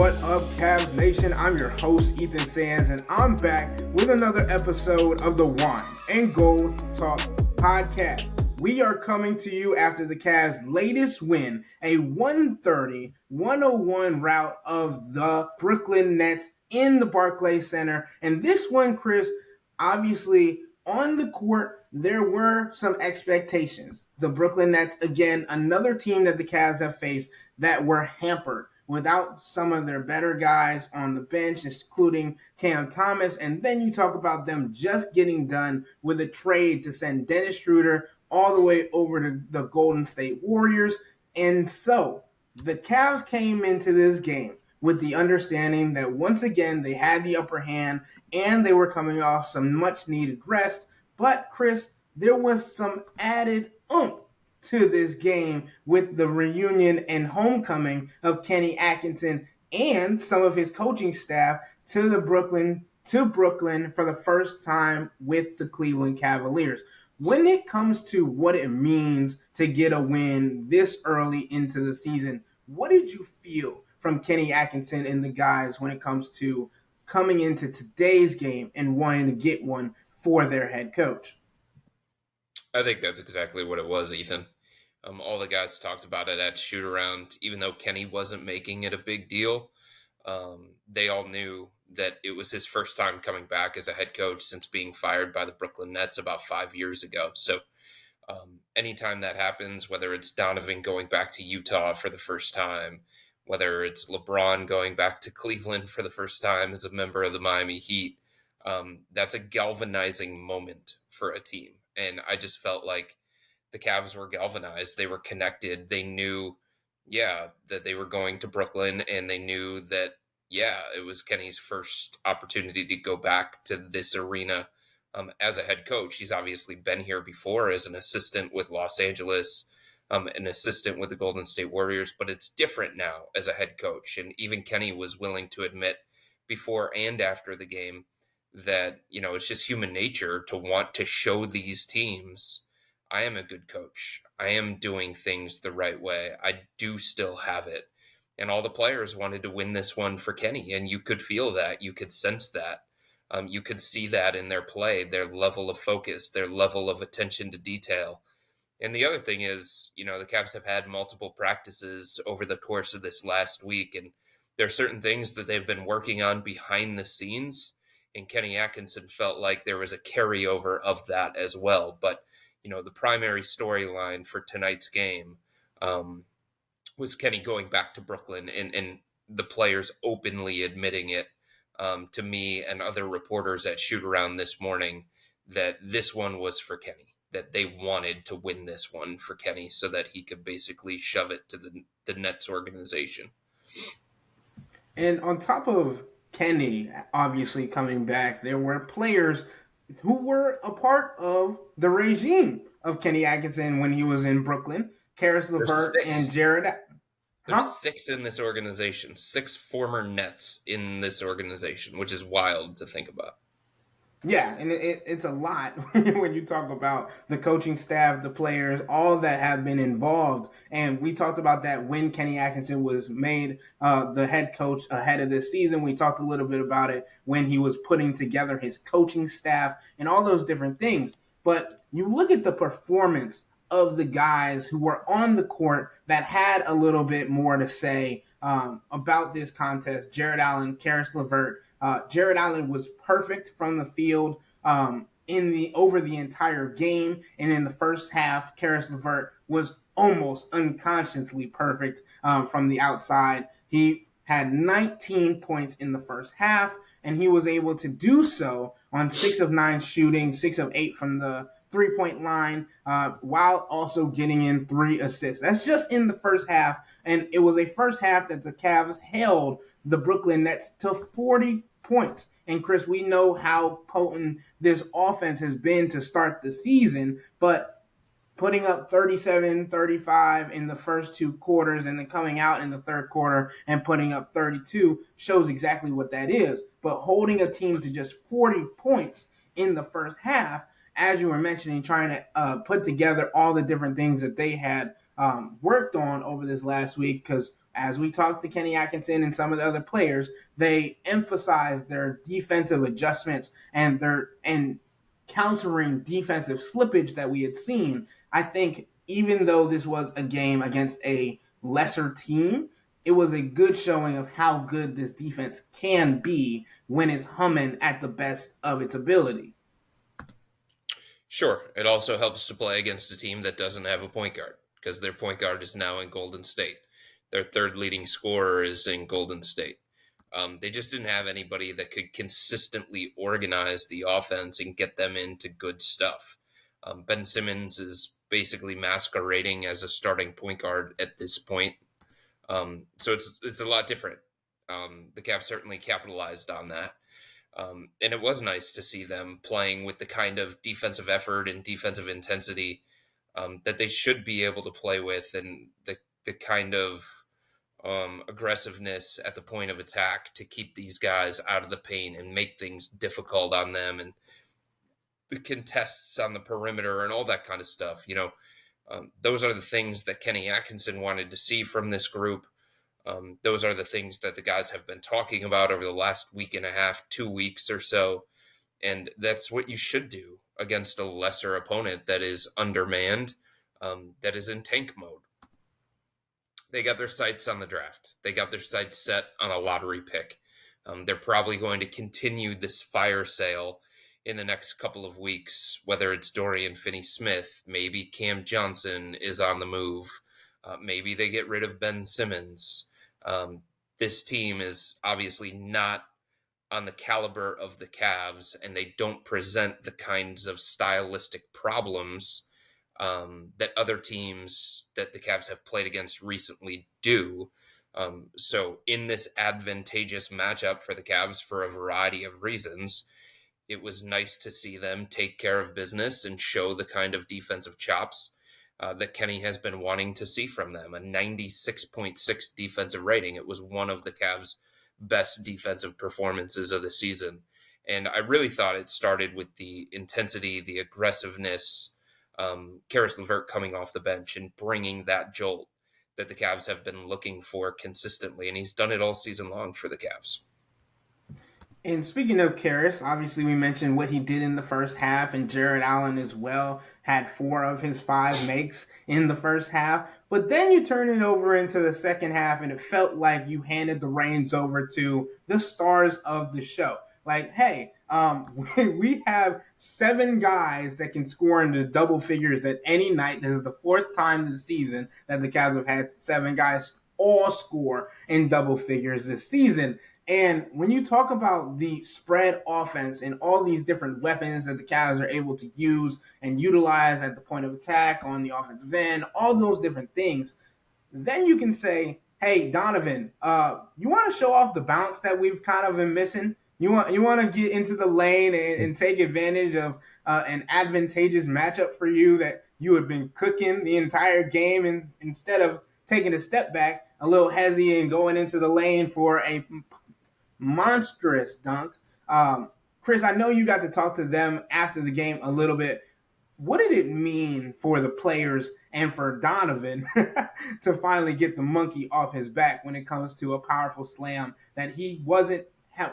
What up, Cavs Nation? I'm your host, Ethan Sands, and I'm back with another episode of the Wine and Gold Talk podcast. We are coming to you after the Cavs' latest win, a 130-101 rout of the Brooklyn Nets in the Barclays Center. And this one, Chris, obviously on the court, there were some expectations. The Brooklyn Nets, again, another team that the Cavs have faced that were hampered without some of their better guys on the bench, including Cam Thomas. And then you talk about them just getting done with a trade to send Dennis Schroeder all the way over to the Golden State Warriors. And so the Cavs came into this game with the understanding that once again they had the upper hand and they were coming off some much-needed rest. But, Chris, there was some added oomph to this game with the reunion and homecoming of Kenny Atkinson and some of his coaching staff to Brooklyn for the first time with the Cleveland Cavaliers. When it comes to what it means to get a win this early into the season, what did you feel from Kenny Atkinson and the guys when it comes to coming into today's game and wanting to get one for their head coach? I think that's exactly what it was, Ethan. All the guys talked about it at shoot-around. Even though Kenny wasn't making it a big deal, they all knew that it was his first time coming back as a head coach since being fired by the Brooklyn Nets about 5 years ago. So anytime that happens, whether it's Donovan going back to Utah for the first time, whether it's LeBron going back to Cleveland for the first time as a member of the Miami Heat, that's a galvanizing moment for a team. And I just felt like the Cavs were galvanized. They were connected. They knew, that they were going to Brooklyn, and they knew that, it was Kenny's first opportunity to go back to this arena as a head coach. He's obviously been here before as an assistant with Los Angeles, an assistant with the Golden State Warriors, but it's different now as a head coach. And even Kenny was willing to admit before and after the game that, it's just human nature to want to show these teams, I am a good coach. I am doing things the right way. I do still have it. And all the players wanted to win this one for Kenny. And you could feel that. You could sense that. You could see that in their play, their level of focus, their level of attention to detail. And the other thing is, the Cavs have had multiple practices over the course of this last week. And there are certain things that they've been working on behind the scenes. And Kenny Atkinson felt like there was a carryover of that as well. But the primary storyline for tonight's game was Kenny going back to Brooklyn and the players openly admitting it to me and other reporters at shoot-around this morning that this one was for Kenny, that they wanted to win this one for Kenny so that he could basically shove it to the Nets organization. And on top of Kenny obviously coming back, there were players who were a part of the regime of Kenny Atkinson when he was in Brooklyn. Caris LeVert and Jared. There's 6 in this organization, 6 former Nets in this organization, which is wild to think about. Yeah, and it's a lot when you talk about the coaching staff, the players, all that have been involved. And we talked about that when Kenny Atkinson was made the head coach ahead of this season. We talked a little bit about it when he was putting together his coaching staff and all those different things. But you look at the performance of the guys who were on the court that had a little bit more to say about this contest. Jared Allen, Caris LeVert. Jared Allen was perfect from the field over the entire game, and in the first half, Caris LeVert was almost unconsciously perfect from the outside. He had 19 points in the first half, and he was able to do so on 6 of 9 shooting, 6 of 8 from the three-point line, while also getting in 3 assists. That's just in the first half, and it was a first half that the Cavs held the Brooklyn Nets to 40 points. And Chris, we know how potent this offense has been to start the season, but putting up 37, 35 in the first 2 quarters and then coming out in the third quarter and putting up 32 shows exactly what that is. But holding a team to just 40 points in the first half, as you were mentioning, trying to put together all the different things that they had worked on over this last week, because as we talked to Kenny Atkinson and some of the other players, they emphasized their defensive adjustments and countering defensive slippage that we had seen. I think even though this was a game against a lesser team, it was a good showing of how good this defense can be when it's humming at the best of its ability. Sure, it also helps to play against a team that doesn't have a point guard because their point guard is now in Golden State. Their third leading scorer is in Golden State. They just didn't have anybody that could consistently organize the offense and get them into good stuff. Ben Simmons is basically masquerading as a starting point guard at this point. So it's a lot different. The Cavs certainly capitalized on that. And it was nice to see them playing with the kind of defensive effort and defensive intensity that they should be able to play with, and the kind of aggressiveness at the point of attack to keep these guys out of the paint and make things difficult on them, and the contests on the perimeter and all that kind of stuff. Those are the things that Kenny Atkinson wanted to see from this group. Those are the things that the guys have been talking about over the last week and a half, 2 weeks or so. And that's what you should do against a lesser opponent that is undermanned, that is in tank mode. They got their sights on the draft. They got their sights set on a lottery pick. They're probably going to continue this fire sale in the next couple of weeks, whether it's Dorian Finney-Smith, maybe Cam Johnson is on the move. Maybe they get rid of Ben Simmons. This team is obviously not on the caliber of the Cavs, and they don't present the kinds of stylistic problems that other teams that the Cavs have played against recently do. So in this advantageous matchup for the Cavs for a variety of reasons, it was nice to see them take care of business and show the kind of defensive chops that Kenny has been wanting to see from them. A 96.6 defensive rating. It was one of the Cavs' best defensive performances of the season. And I really thought it started with the intensity, the aggressiveness, Caris LeVert coming off the bench and bringing that jolt that the Cavs have been looking for consistently. And he's done it all season long for the Cavs. And speaking of Caris, obviously we mentioned what he did in the first half, and Jared Allen as well had 4 of his 5 makes in the first half. But then you turn it over into the second half, and it felt like you handed the reins over to the stars of the show. Like, hey, we have 7 guys that can score into double figures at any night. This is the 4th time this season that the Cavs have had 7 guys all score in double figures this season. And when you talk about the spread offense and all these different weapons that the Cavs are able to use and utilize at the point of attack on the offensive end, all those different things, then you can say, hey, Donovan, you want to show off the bounce that we've kind of been missing? You want to get into the lane and take advantage of an advantageous matchup for you that you had been cooking the entire game, and instead of taking a step back, a little hezzy and going into the lane for a monstrous dunk. Chris, I know you got to talk to them after the game a little bit. What did it mean for the players and for Donovan to finally get the monkey off his back when it comes to a powerful slam that he wasn't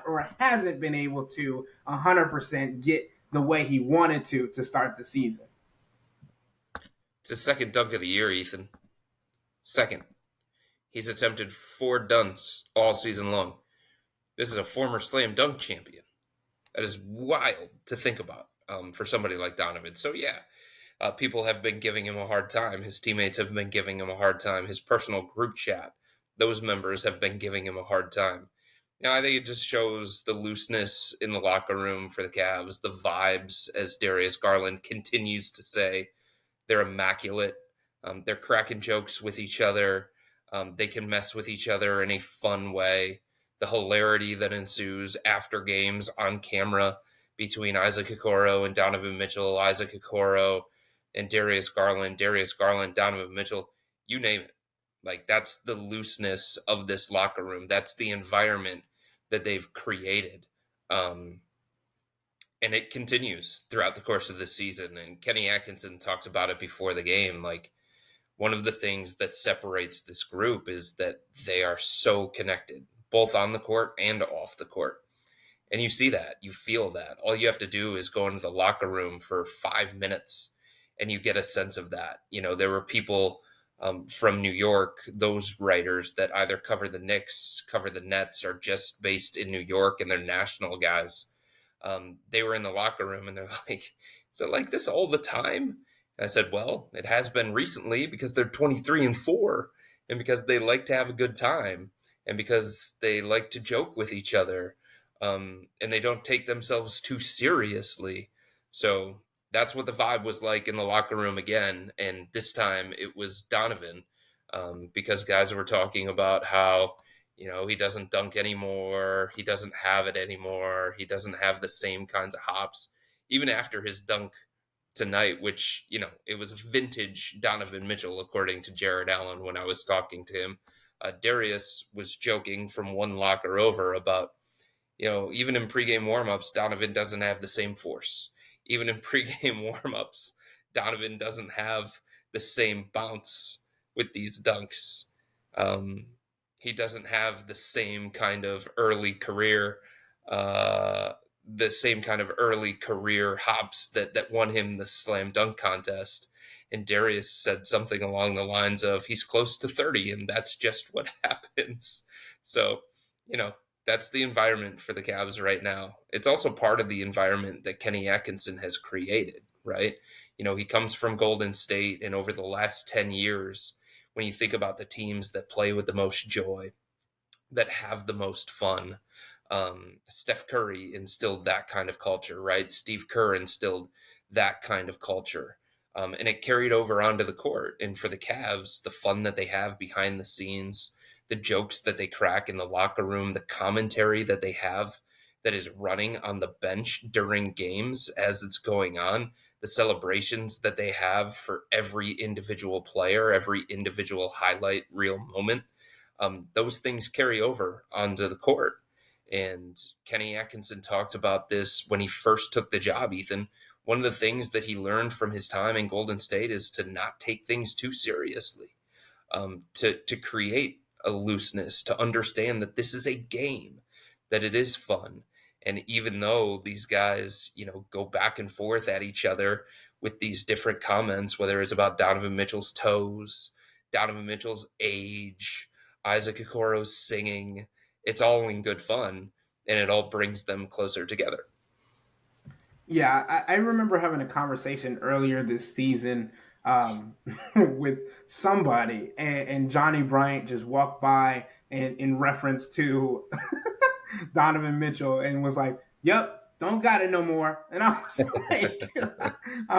or hasn't been able to 100% get the way he wanted to start the season? It's his second dunk of the year, Ethan. Second. He's attempted 4 dunks all season long. This is a former slam dunk champion. That is wild to think about for somebody like Donovan. So, yeah, people have been giving him a hard time. His teammates have been giving him a hard time. His personal group chat, those members have been giving him a hard time. Now, I think it just shows the looseness in the locker room for the Cavs, the vibes, as Darius Garland continues to say. They're immaculate. They're cracking jokes with each other. They can mess with each other in a fun way. The hilarity that ensues after games on camera between Isaac Okoro and Donovan Mitchell, Isaac Okoro and Darius Garland, Donovan Mitchell, you name it. Like, that's the looseness of this locker room. That's the environment that they've created. And it continues throughout the course of the season. And Kenny Atkinson talked about it before the game. Like, one of the things that separates this group is that they are so connected, both on the court and off the court. And you see that, you feel that. All you have to do is go into the locker room for 5 minutes and you get a sense of that. There were people from New York, those writers that either cover the Knicks, cover the Nets, or just based in New York and they're national guys. They were in the locker room and they're like, is it like this all the time? And I said, well, it has been recently because they're 23-4 and because they like to have a good time and because they like to joke with each other. And they don't take themselves too seriously. So that's what the vibe was like in the locker room again. And this time it was Donovan, because guys were talking about how, he doesn't dunk anymore. He doesn't have it anymore. He doesn't have the same kinds of hops. Even after his dunk tonight, which, it was vintage Donovan Mitchell, according to Jared Allen when I was talking to him. Darius was joking from one locker over about, even in pregame warmups, Donovan doesn't have the same force. Even in pregame warmups, Donovan doesn't have the same bounce with these dunks. He doesn't have the same kind of early career, hops that won him the slam dunk contest. And Darius said something along the lines of, he's close to 30, and that's just what happens. So, that's the environment for the Cavs right now. It's also part of the environment that Kenny Atkinson has created, right? He comes from Golden State, and over the last 10 years, when you think about the teams that play with the most joy, that have the most fun, Steph Curry instilled that kind of culture, right? Steve Kerr instilled that kind of culture. And it carried over onto the court. And for the Cavs, the fun that they have behind the scenes, the jokes that they crack in the locker room, the commentary that they have that is running on the bench during games as it's going on, the celebrations that they have for every individual player, every individual highlight reel moment, those things carry over onto the court. And Kenny Atkinson talked about this when he first took the job, Ethan. One of the things that he learned from his time in Golden State is to not take things too seriously, to create a looseness, to understand that this is a game, that it is fun. And even though these guys, go back and forth at each other with these different comments, whether it's about Donovan Mitchell's toes, Donovan Mitchell's age, Isaac Okoro's singing, it's all in good fun, and it all brings them closer together. Yeah, I remember having a conversation earlier this season with somebody, and Johnny Bryant just walked by and in reference to Donovan Mitchell and was like, "Yep, don't got it no more." And I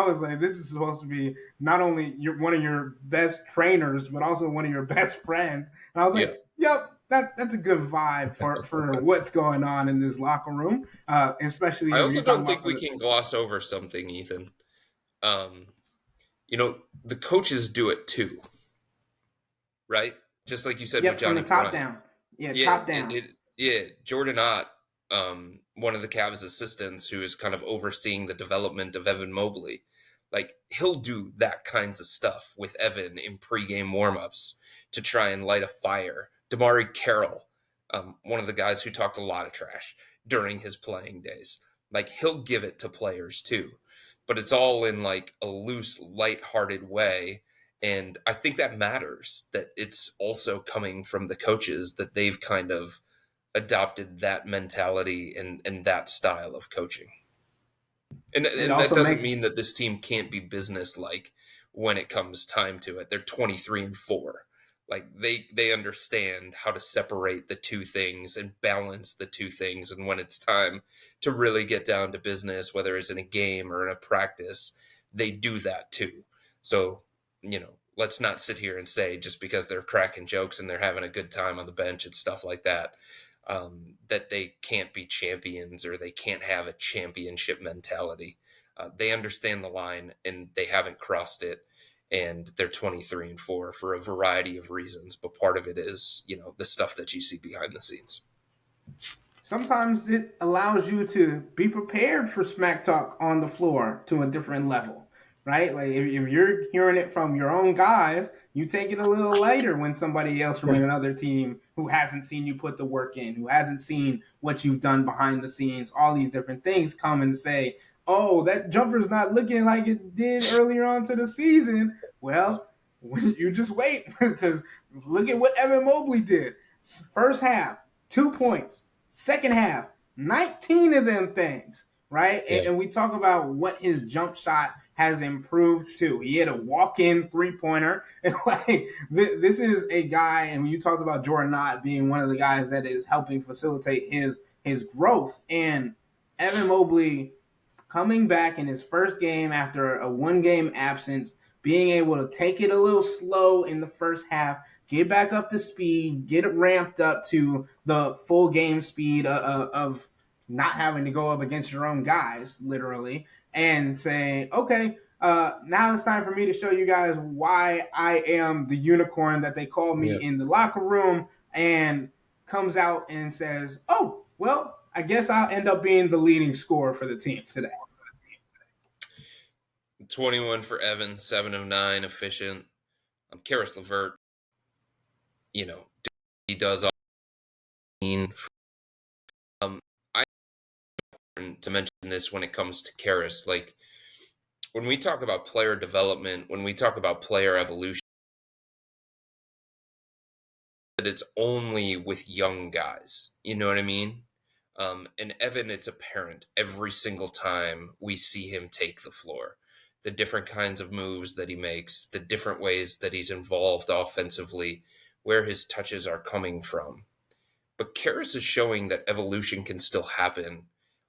was like, this is supposed to be not only one of your best trainers, but also one of your best friends. And I was like, "Yep, that's a good vibe for what's going on in this locker room, especially." I also don't think we can gloss over something, Ethan. The coaches do it too, right? Just like you said with Johnny from the top Bryant. down. Yeah, top down. Jordan Ott, one of the Cavs assistants who is kind of overseeing the development of Evan Mobley, like he'll do that kinds of stuff with Evan in pregame warmups to try and light a fire. Damari Carroll, one of the guys who talked a lot of trash during his playing days, like he'll give it to players too, but it's all in like a loose, lighthearted way. And I think that matters, that it's also coming from the coaches, that they've kind of adopted that mentality and that style of coaching. And that doesn't mean that this team can't be business-like when it comes time to it. They're 23-4. Like they understand how to separate the two things and balance the two things. And when it's time to really get down to business, whether it's in a game or in a practice, they do that too. So, let's not sit here and say just because they're cracking jokes and they're having a good time on the bench and stuff like that, that they can't be champions or they can't have a championship mentality. They understand the line and they haven't crossed it. And they're 23-4 for a variety of reasons. But part of it is, the stuff that you see behind the scenes. Sometimes it allows you to be prepared for smack talk on the floor to a different level, right? Like if you're hearing it from your own guys, you take it a little later when somebody else from another team who hasn't seen you put the work in, who hasn't seen what you've done behind the scenes, all these different things come and say, oh, that jumper's not looking like it did earlier on to the season. Well, you just wait because look at what Evan Mobley did. First half, 2 points. Second half, 19 of them things, right? Yeah. And we talk about what his jump shot has improved to. He had a walk-in three-pointer. And like this is a guy, and when you talked about Jordan Knott being one of the guys that is helping facilitate his growth, and Evan Mobley coming back in his first game after a one-game absence, being able to take it a little slow in the first half, get back up to speed, get it ramped up to the full game speed of not having to go up against your own guys, literally, and say, okay, now it's time for me to show you guys why I am the unicorn that they call me in the locker room, and comes out and says, oh, well, I guess I'll end up being the leading scorer for the team today. 21 for Evan, 7 of 9, efficient. Caris LeVert, he does all. I important to mention this when it comes to Caris. Like when we talk about player development, when we talk about player evolution, that it's only with young guys. You know what I mean? And Evan, it's apparent every single time we see him take the floor. The different kinds of moves that he makes, the different ways that he's involved offensively, where his touches are coming from. But Caris is showing that evolution can still happen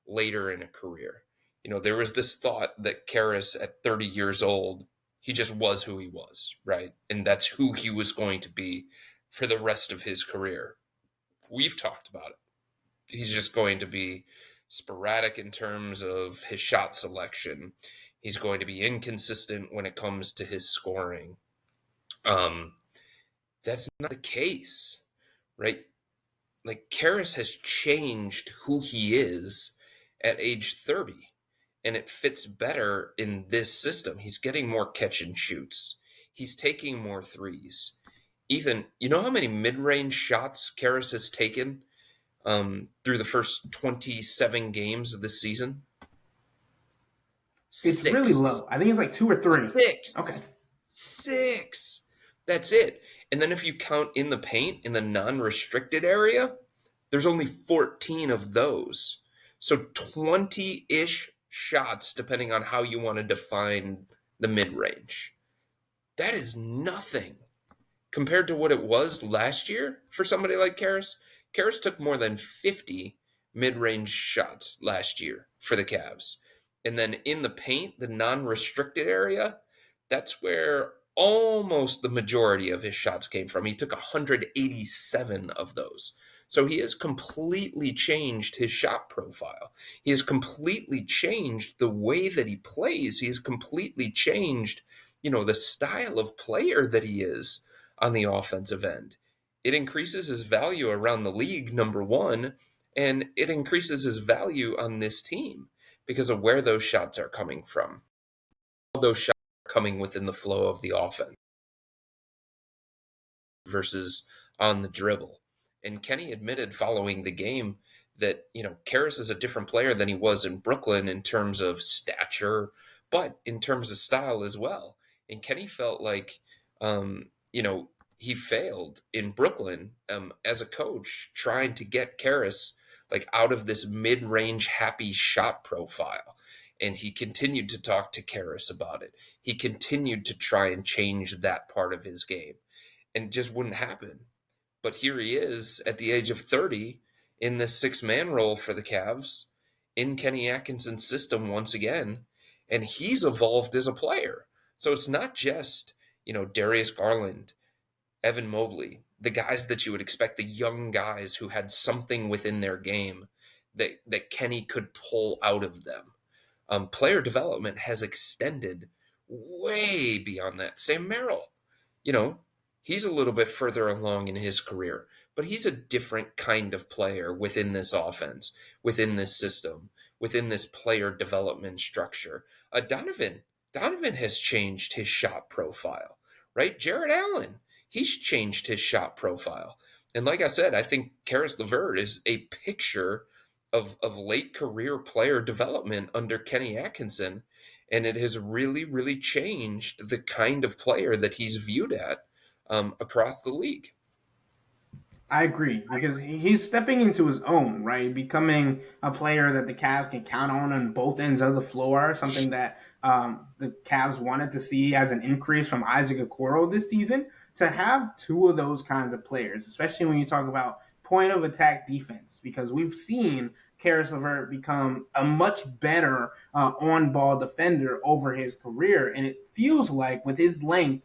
later in a career. There was this thought that Caris at 30 years old, he just was who he was, right? And that's who he was going to be for the rest of his career. We've talked about it. He's just going to be sporadic in terms of his shot selection. He's going to be inconsistent when it comes to his scoring. That's not the case, right? Like Caris has changed who he is at age 30, and it fits better in this system. He's getting more catch and shoots. He's taking more threes. Ethan, you know how many mid-range shots Caris has taken through the first 27 games of this season? It's really low. I think it's like 2 or 3. 6. Okay. 6. That's it. And then if you count in the paint, in the non-restricted area, there's only 14 of those. So 20-ish shots, depending on how you want to define the mid-range. That is nothing compared to what it was last year for somebody like Caris. Caris took more than 50 mid-range shots last year for the Cavs. And then in the paint, the non-restricted area, that's where almost the majority of his shots came from. He took 187 of those. So he has completely changed his shot profile. He has completely changed the way that he plays. He has completely changed, the style of player that he is on the offensive end. It increases his value around the league, number one, and it increases his value on this team because of where those shots are coming from. Those shots are coming within the flow of the offense versus on the dribble. And Kenny admitted following the game that, Caris is a different player than he was in Brooklyn in terms of stature, but in terms of style as well. And Kenny felt like, he failed in Brooklyn as a coach trying to get Caris like out of this mid-range happy shot profile. And he continued to talk to Caris about it. He continued to try and change that part of his game. And it just wouldn't happen. But here he is at the age of 30 in this six-man role for the Cavs in Kenny Atkinson's system once again. And he's evolved as a player. So it's not just, Darius Garland, Evan Mobley, the guys that you would expect, the young guys who had something within their game that Kenny could pull out of them. Player development has extended way beyond that. Sam Merrill, he's a little bit further along in his career, but he's a different kind of player within this offense, within this system, within this player development structure. Donovan, Donovan has changed his shot profile, right? Jared Allen, he's changed his shot profile. And like I said, I think Caris LeVert is a picture of late career player development under Kenny Atkinson. And it has really, really changed the kind of player that he's viewed at across the league. I agree because he's stepping into his own, right? Becoming a player that the Cavs can count on both ends of the floor, something that the Cavs wanted to see as an increase from Isaac Okoro this season. To have two of those kinds of players, especially when you talk about point of attack defense, because we've seen Caris LeVert become a much better on ball defender over his career. And it feels like with his length,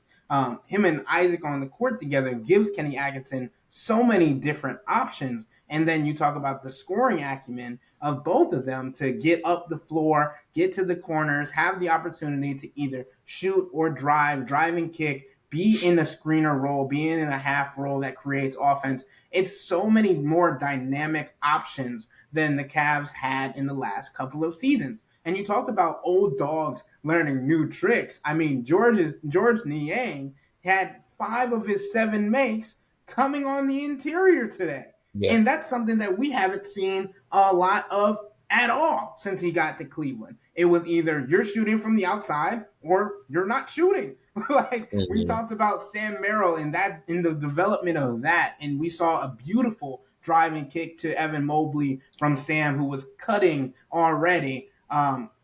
him and Isaac on the court together gives Kenny Atkinson so many different options. And then you talk about the scoring acumen of both of them to get up the floor, get to the corners, have the opportunity to either shoot or drive and kick, be in a screener role, be in a half role that creates offense. It's so many more dynamic options than the Cavs had in the last couple of seasons. And you talked about old dogs learning new tricks. I mean, George Niang had 5 of his 7 makes coming on the interior today. Yeah. And that's something that we haven't seen a lot of at all since he got to Cleveland. It was either you're shooting from the outside or you're not shooting. Like we Mm-hmm. talked about Sam Merrill in the development of that, and we saw a beautiful driving kick to Evan Mobley from Sam, who was cutting already.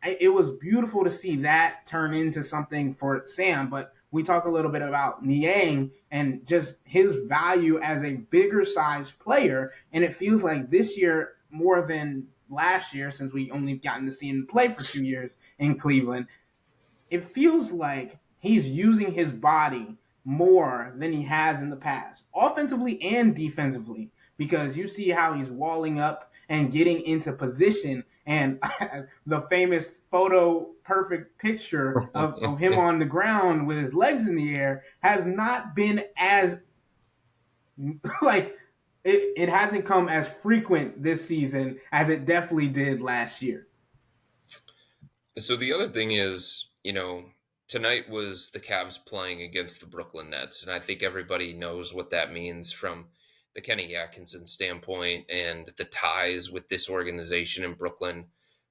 It was beautiful to see that turn into something for Sam, but we talk a little bit about Niang and just his value as a bigger size player. And it feels like this year, more than last year, since we only gotten to see him play for 2 years in Cleveland, it feels like he's using his body more than he has in the past, offensively and defensively, because you see how he's walling up and getting into position. And the famous photo perfect picture of him on the ground with his legs in the air has not been as like it hasn't come as frequent this season as it definitely did last year. So the other thing is, tonight was the Cavs playing against the Brooklyn Nets, and I think everybody knows what that means from the Kenny Atkinson standpoint and the ties with this organization in Brooklyn.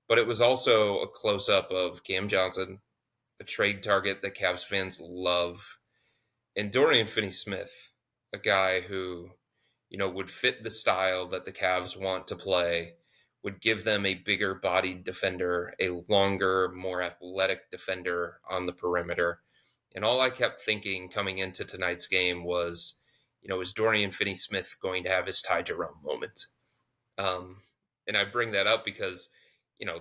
But it was also a close up of Cam Johnson, a trade target that Cavs fans love, and Dorian Finney-Smith, a guy who, would fit the style that the Cavs want to play, would give them a bigger bodied defender, a longer, more athletic defender on the perimeter. And all I kept thinking coming into tonight's game was, is Dorian Finney-Smith going to have his Ty Jerome moment? Um, and I bring that up because,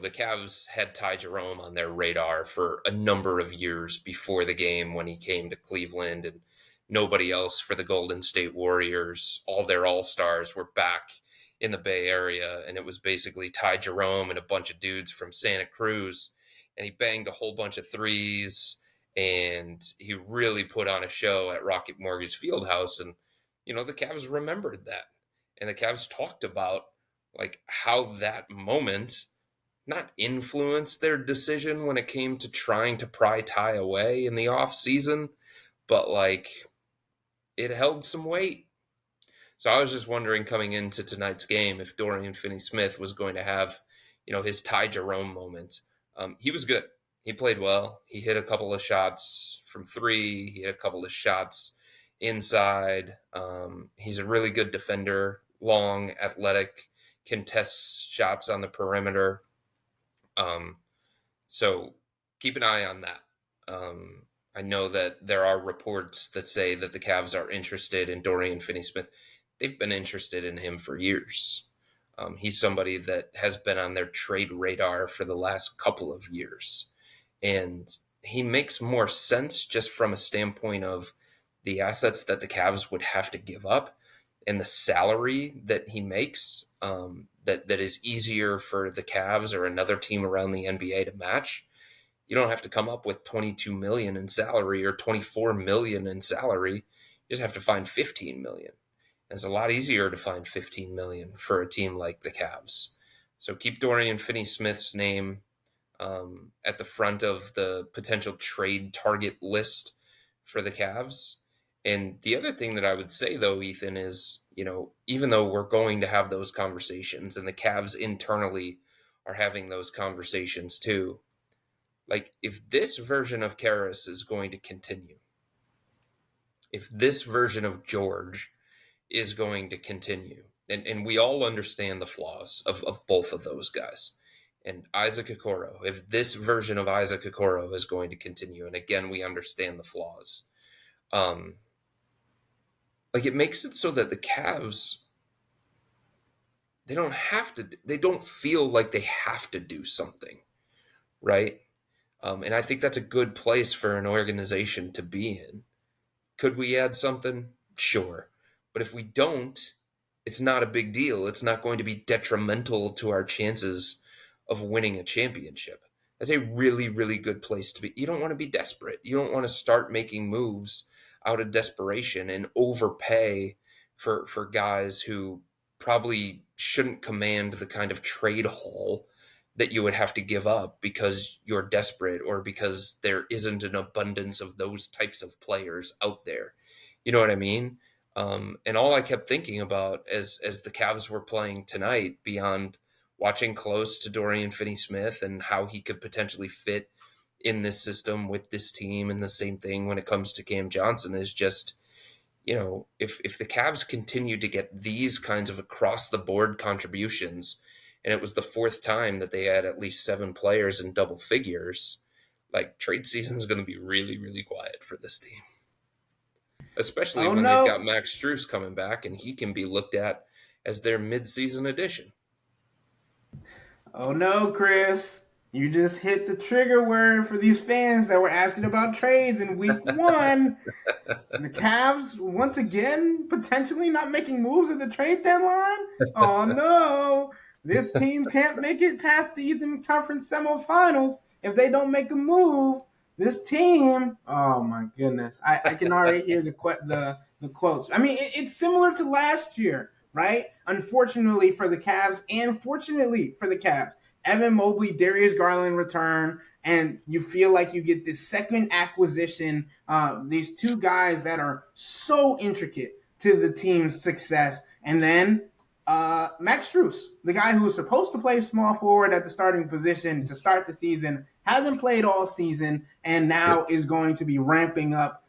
the Cavs had Ty Jerome on their radar for a number of years before the game when he came to Cleveland, and nobody else for the Golden State Warriors. All their all-stars were back in the Bay Area, and it was basically Ty Jerome and a bunch of dudes from Santa Cruz, and he banged a whole bunch of threes, and he really put on a show at Rocket Mortgage Fieldhouse, and, the Cavs remembered that, and the Cavs talked about like how that moment not influenced their decision when it came to trying to pry Ty away in the off season, but like it held some weight. So I was just wondering coming into tonight's game if Dorian Finney-Smith was going to have, his Ty Jerome moment. He was good. He played well. He hit a couple of shots from 3. He hit a couple of shots inside. He's a really good defender, long, athletic, contests shots on the perimeter. So keep an eye on that. I know that there are reports that say that the Cavs are interested in Dorian Finney-Smith. They've been interested in him for years. He's somebody that has been on their trade radar for the last couple of years. And he makes more sense just from a standpoint of the assets that the Cavs would have to give up and the salary that he makes, that is easier for the Cavs or another team around the NBA to match. You don't have to come up with 22 million in salary or 24 million in salary. You just have to find 15 million. It's a lot easier to find 15 million for a team like the Cavs. So keep Dorian Finney-Smith's name at the front of the potential trade target list for the Cavs. And the other thing that I would say, though, Ethan, is, even though we're going to have those conversations and the Cavs internally are having those conversations too, like if this version of Caris is going to continue, if this version of George is going to continue, and we all understand the flaws of both of those guys. And Isaac Okoro, if this version of Isaac Okoro is going to continue, and again, we understand the flaws, like it makes it so that the Cavs, they don't feel like they have to do something, right? And I think that's a good place for an organization to be in. Could we add something? Sure. But if we don't, it's not a big deal. It's not going to be detrimental to our chances of winning a championship. That's a really, really good place to be. You don't want to be desperate. You don't want to start making moves out of desperation and overpay for guys who probably shouldn't command the kind of trade haul that you would have to give up because you're desperate or because there isn't an abundance of those types of players out there. You know what I mean? And all I kept thinking about as the Cavs were playing tonight, beyond watching close to Dorian Finney-Smith and how he could potentially fit in this system with this team, and the same thing when it comes to Cam Johnson, is just, if the Cavs continue to get these kinds of across the board contributions, and it was the fourth time that they had at least 7 players in double figures, like trade season is going to be really, really quiet for this team. Especially Oh when they've no. got Max Struess coming back and he can be looked at as their midseason addition. Oh no, Chris. You just hit the trigger word for these fans that were asking about trades in week 1. The Cavs, once again, potentially not making moves at the trade deadline? Oh no. This team can't make it past the Eastern Conference semifinals if they don't make a move. This team, oh my goodness. I can already hear the quotes. I mean, it's similar to last year, right? Unfortunately for the Cavs and fortunately for the Cavs, Evan Mobley, Darius Garland return, and you feel like you get this second acquisition, these two guys that are so intricate to the team's success. And then Max Struess, the guy who was supposed to play small forward at the starting position to start the season, hasn't played all season and now is going to be ramping up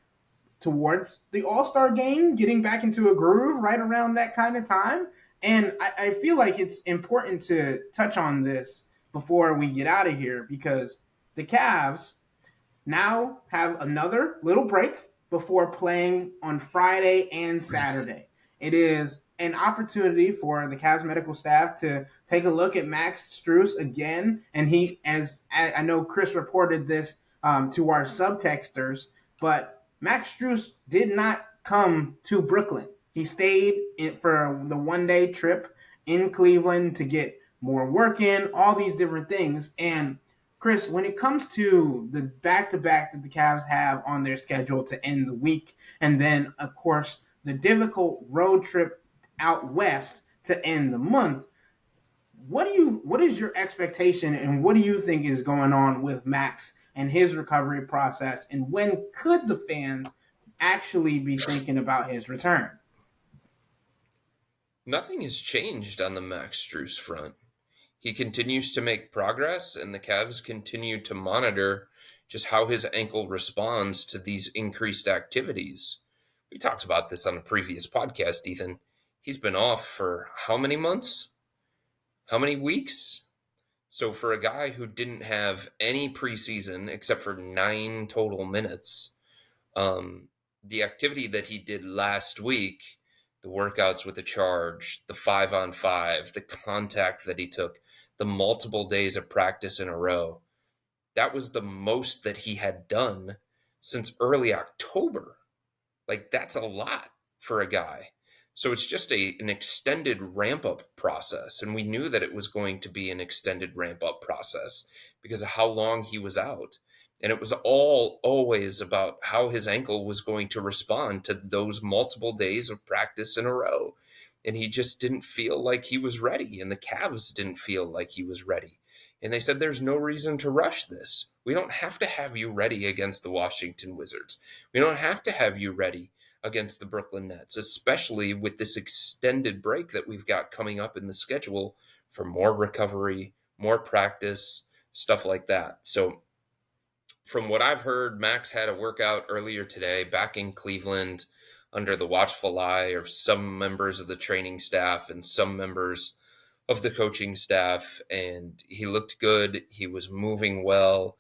towards the All-Star game, getting back into a groove right around that kind of time. And I feel like it's important to touch on this before we get out of here, because the Cavs now have another little break before playing on Friday and Saturday. It is an opportunity for the Cavs medical staff to take a look at Max Struess again. And he, as I know Chris reported this to our subtexters, but Max Struess did not come to Brooklyn. He stayed for the one-day trip in Cleveland to get more work in, all these different things. And Chris, when it comes to the back-to-back that the Cavs have on their schedule to end the week, and then, of course, the difficult road trip out west to end the month, what is your expectation, and what do you think is going on with Max and his recovery process, and when could the fans actually be thinking about his return? Nothing has changed on the Max Struess front. He continues to make progress, and the Cavs continue to monitor just how his ankle responds to these increased activities. We talked about this on a previous podcast, Ethan. He's been off for how many months? How many weeks? So for a guy who didn't have any preseason except for 9 total minutes, the activity that he did last week, the workouts with the charge, the 5-on-5, the contact that he took, the multiple days of practice in a row, that was the most that he had done since early October. Like, that's a lot for a guy. So it's just an extended ramp-up process, and we knew that it was going to be an extended ramp-up process because of how long he was out. And it was always about how his ankle was going to respond to those multiple days of practice in a row. And he just didn't feel like he was ready, and the Cavs didn't feel like he was ready. And they said there's no reason to rush this. We don't have to have you ready against the Washington Wizards. We don't have to have you ready against the Brooklyn Nets, especially with this extended break that we've got coming up in the schedule for more recovery, more practice, stuff like that. So, from what I've heard, Max had a workout earlier today back in Cleveland under the watchful eye of some members of the training staff and some members of the coaching staff, and he looked good. He was moving well.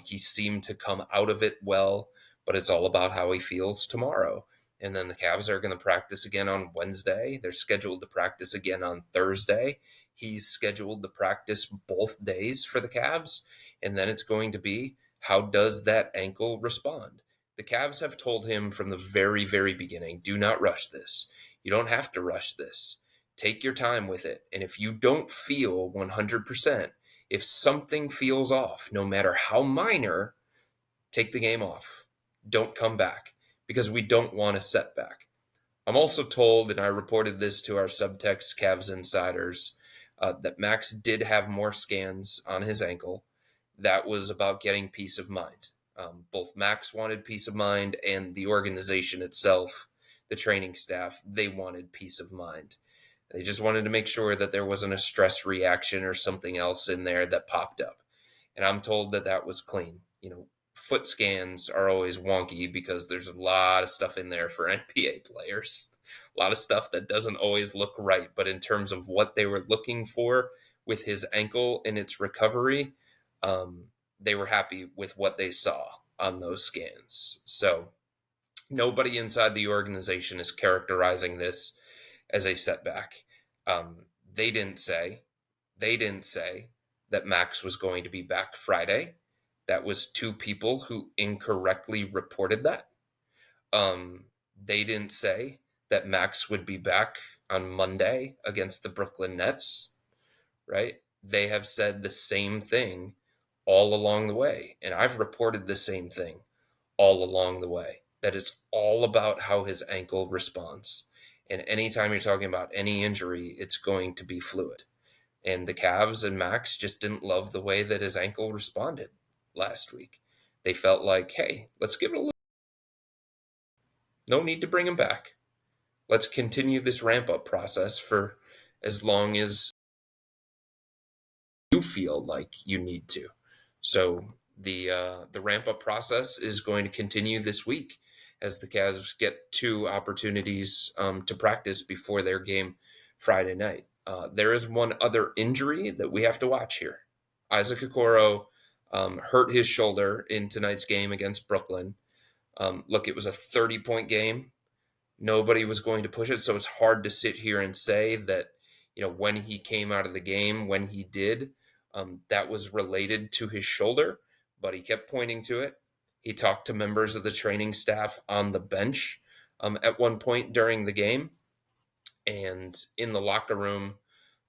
He seemed to come out of it well, but it's all about how he feels tomorrow. And then the Cavs are going to practice again on Wednesday. They're scheduled to practice again on Thursday. He's scheduled to practice both days for the Cavs. And then it's going to be, how does that ankle respond? The Cavs have told him from the very, very beginning, do not rush this. You don't have to rush this. Take your time with it. And if you don't feel 100%, if something feels off, no matter how minor, take the game off. Don't come back, because we don't want a setback. I'm also told, and I reported this to our subtext Cavs insiders, that Max did have more scans on his ankle. That was about getting peace of mind. Both Max wanted peace of mind, and the organization itself, the training staff, they wanted peace of mind. They just wanted to make sure that there wasn't a stress reaction or something else in there that popped up. And I'm told that that was clean. Foot scans are always wonky because there's a lot of stuff in there for NBA players, a lot of stuff that doesn't always look right. But in terms of what they were looking for with his ankle and its recovery, they were happy with what they saw on those scans. So nobody inside the organization is characterizing this as a setback. They didn't say that Max was going to be back Friday. That was two people who incorrectly reported that. They didn't say that Max would be back on Monday against the Brooklyn Nets, right? They have said the same thing all along the way. And I've reported the same thing all along the way, that it's all about how his ankle responds. And anytime you're talking about any injury, it's going to be fluid. And the Cavs and Max just didn't love the way that his ankle responded last week. They felt like, hey, let's give it a little. No need to bring him back. Let's continue this ramp up process for as long as you feel like you need to. So the ramp up process is going to continue this week as the Cavs get two opportunities to practice before their game Friday night. There is one other injury that we have to watch here. Isaac Okoro hurt his shoulder in tonight's game against Brooklyn. Look, it was a 30-point game. Nobody was going to push it, so it's hard to sit here and say that, when he came out of the game, when he did, that was related to his shoulder, but he kept pointing to it. He talked to members of the training staff on the bench at one point during the game, and in the locker room,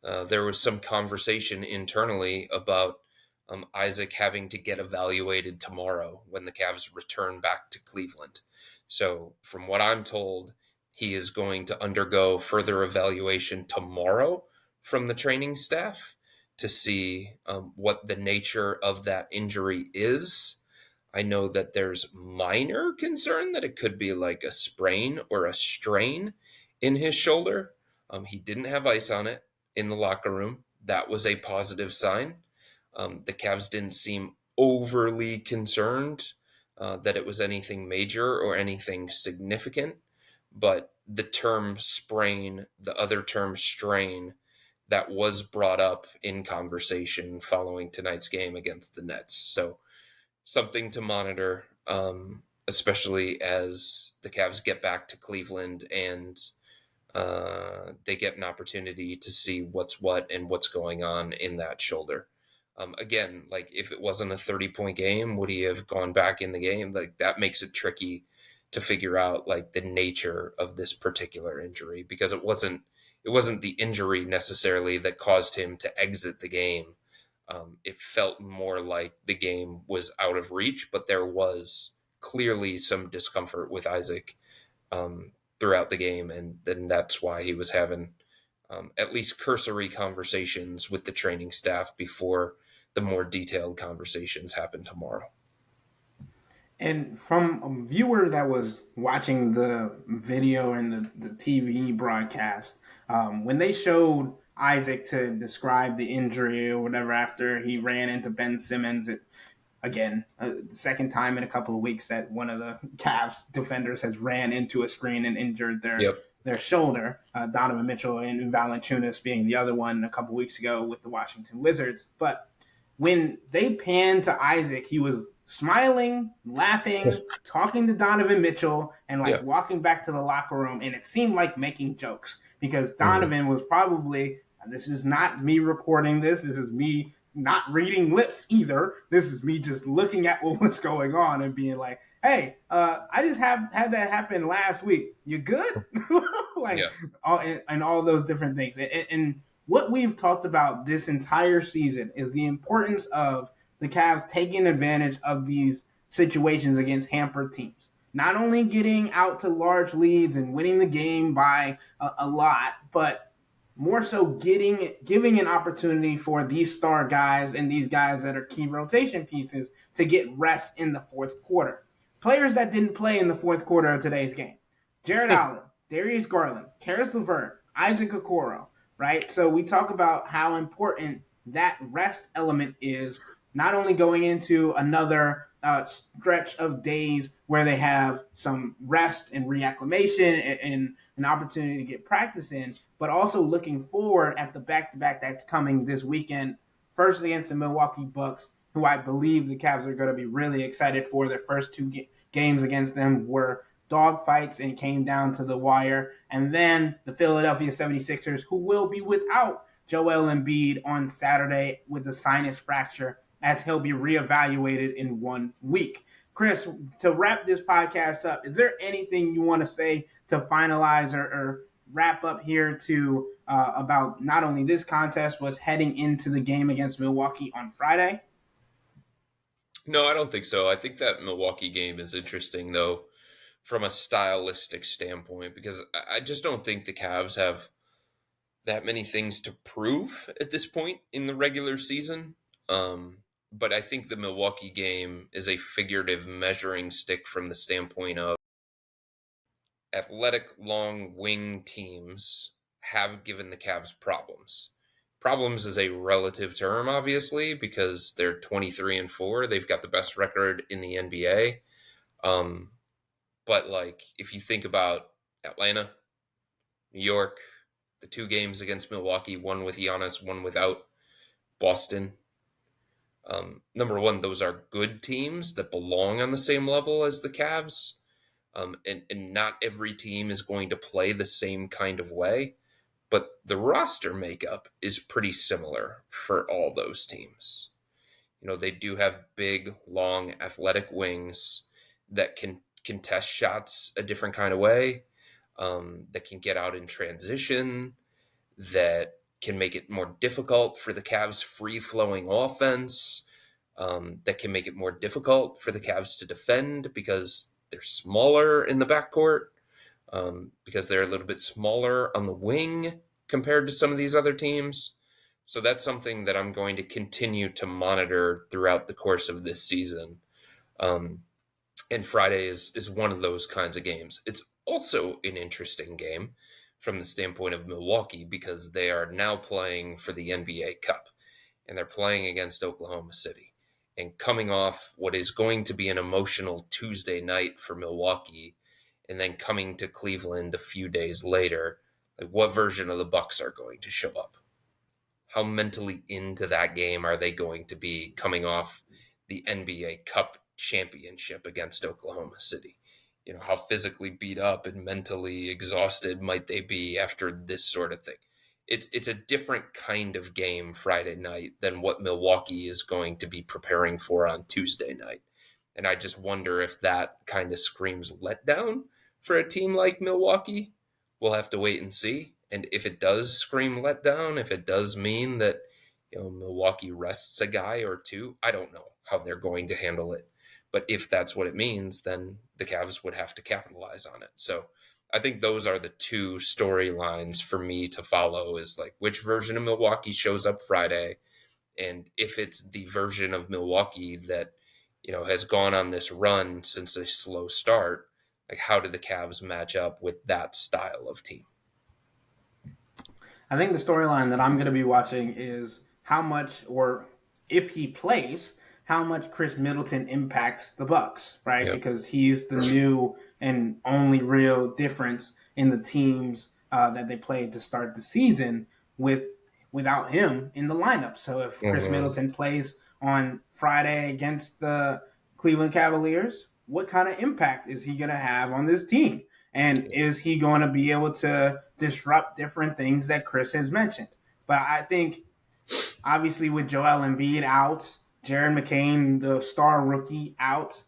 there was some conversation internally about Isaac having to get evaluated tomorrow when the Cavs return back to Cleveland. So from what I'm told, he is going to undergo further evaluation tomorrow from the training staff to see what the nature of that injury is. I know that there's minor concern that it could be like a sprain or a strain in his shoulder. He didn't have ice on it in the locker room. That was a positive sign. The Cavs didn't seem overly concerned that it was anything major or anything significant, but the term sprain, the other term strain, that was brought up in conversation following tonight's game against the Nets. So something to monitor, especially as the Cavs get back to Cleveland and they get an opportunity to see what's what and what's going on in that shoulder. Again, like if it wasn't a 30-point game, would he have gone back in the game? Like that makes it tricky to figure out like the nature of this particular injury, because it wasn't the injury necessarily that caused him to exit the game. It felt more like the game was out of reach, but there was clearly some discomfort with Isaac throughout the game, and then that's why he was having at least cursory conversations with the training staff before the more detailed conversations happen tomorrow. And from a viewer that was watching the video and the TV broadcast, when they showed Isaac to describe the injury or whatever after he ran into Ben Simmons, again, second time in a couple of weeks that one of the Cavs defenders has ran into a screen and injured Yep. their shoulder. Donovan Mitchell and Valanciunas being the other one a couple of weeks ago with the Washington Wizards. But when they panned to Isaac, he was smiling, laughing, talking to Donovan Mitchell, and walking back to the locker room. And it seemed like making jokes because Donovan was probably, this is not me reporting this is me not reading lips either. This is me just looking at what was going on and being like, hey, I just had that happen last week. You good? All those different things. And what we've talked about this entire season is the importance of the Cavs taking advantage of these situations against hampered teams. Not only getting out to large leads and winning the game by a lot, but more so giving an opportunity for these star guys and these guys that are key rotation pieces to get rest in the fourth quarter. Players that didn't play in the fourth quarter of today's game: Jared Allen, Darius Garland, Caris LeVert, Isaac Okoro, right? So we talk about how important that rest element is, not only going into another stretch of days where they have some rest and reacclimation and an opportunity to get practice in, but also looking forward at the back-to-back that's coming this weekend, first against the Milwaukee Bucks, who I believe the Cavs are going to be really excited for. Their first two games against them were dogfights and came down to the wire. And then the Philadelphia 76ers, who will be without Joel Embiid on Saturday with a sinus fracture, as he'll be reevaluated in 1 week. Chris, to wrap this podcast up, is there anything you want to say to finalize or wrap up here to about not only this contest, but heading into the game against Milwaukee on Friday? No, I don't think so. I think that Milwaukee game is interesting, though, from a stylistic standpoint, because I just don't think the Cavs have that many things to prove at this point in the regular season. But I think the Milwaukee game is a figurative measuring stick from the standpoint of athletic long wing teams have given the Cavs problems. Problems is a relative term, obviously, because they're 23-4. They've got the best record in the NBA. But like, if you think about Atlanta, New York, the two games against Milwaukee, one with Giannis, one without, Boston. Number one, those are good teams that belong on the same level as the Cavs. And not every team is going to play the same kind of way, but the roster makeup is pretty similar for all those teams. You know, they do have big, long, athletic wings that can contest shots a different kind of way, that can get out in transition, that can make it more difficult for the Cavs' free-flowing offense, that can make it more difficult for the Cavs to defend because they're smaller in the backcourt, because they're a little bit smaller on the wing compared to some of these other teams. So that's something that I'm going to continue to monitor throughout the course of this season. And Friday is one of those kinds of games. It's also an interesting game from the standpoint of Milwaukee because they are now playing for the NBA Cup, and they're playing against Oklahoma City. And coming off what is going to be an emotional Tuesday night for Milwaukee, and then coming to Cleveland a few days later, like, what version of the Bucks are going to show up? How mentally into that game are they going to be coming off the NBA Cup championship against Oklahoma City? You know, how physically beat up and mentally exhausted might they be after this sort of thing? It's a different kind of game Friday night than what Milwaukee is going to be preparing for on Tuesday night. And I just wonder if that kind of screams letdown for a team like Milwaukee. We'll have to wait and see. And if it does scream letdown, if it does mean that, you know, Milwaukee rests a guy or two, I don't know how they're going to handle it. But if that's what it means, then the Cavs would have to capitalize on it. So I think those are the two storylines for me to follow, is like which version of Milwaukee shows up Friday And if it's the version of Milwaukee that, has gone on this run since a slow start, like how do the Cavs match up with that style of team? I think the storyline that I'm going to be watching is how much, or if he plays, how much Chris Middleton impacts the Bucks, right? Yep. Because he's the new and only real difference in the teams that they played to start the season without him in the lineup. So if Chris Middleton plays on Friday against the Cleveland Cavaliers, what kind of impact is he going to have on this team? And is he going to be able to disrupt different things that Chris has mentioned? But I think, obviously, with Joel Embiid out, Jared McCain, the star rookie, out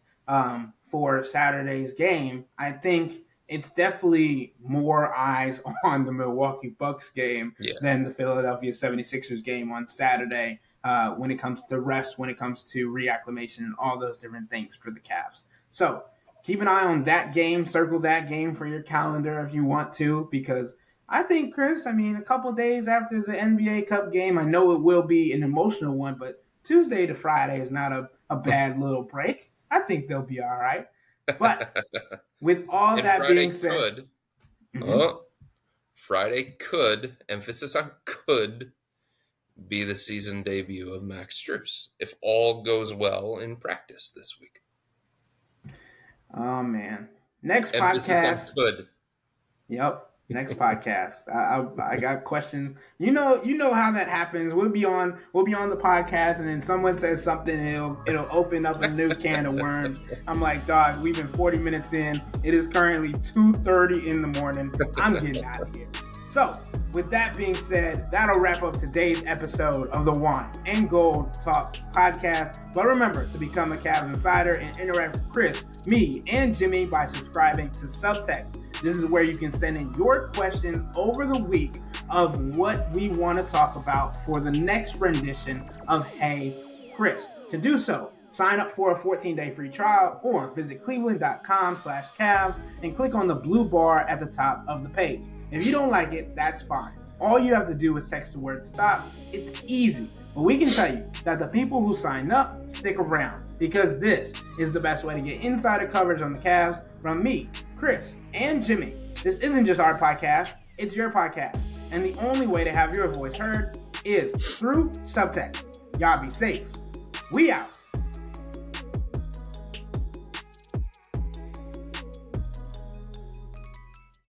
for Saturday's game, I think it's definitely more eyes on the Milwaukee Bucks game than the Philadelphia 76ers game on Saturday when it comes to rest, when it comes to reacclimation, and all those different things for the Cavs. So keep an eye on that game. Circle that game for your calendar if you want to, because I think, Chris, a couple days after the NBA Cup game, I know it will be an emotional one, but Tuesday to Friday is not a bad little break. I think they'll be all right. But with all and that Friday being said, Friday could, emphasis on could, be the season debut of Max Strus if all goes well in practice this week. Oh man! Next emphasis podcast. On could. Yep. Next podcast. I got questions. You know how that happens. We'll be on the podcast, and then someone says something, and it'll open up a new can of worms. I'm like, dog, we've been 40 minutes in. It is currently 2:30 in the morning. I'm getting out of here. So, with that being said, that'll wrap up today's episode of the Wine and Gold Talk podcast. But remember to become a Cavs Insider and interact with Chris, me, and Jimmy by subscribing to Subtext. This is where you can send in your questions over the week of what we want to talk about for the next rendition of Hey Chris. To do so, sign up for a 14-day free trial or visit cleveland.com/Cavs and click on the blue bar at the top of the page. If you don't like it, that's fine. All you have to do is text the word stop. It's easy. But we can tell you that the people who sign up stick around, because this is the best way to get insider coverage on the Cavs from me, Chris, and Jimmy. This isn't just our podcast, it's your podcast. And the only way to have your voice heard is through Subtext. Y'all be safe. We out.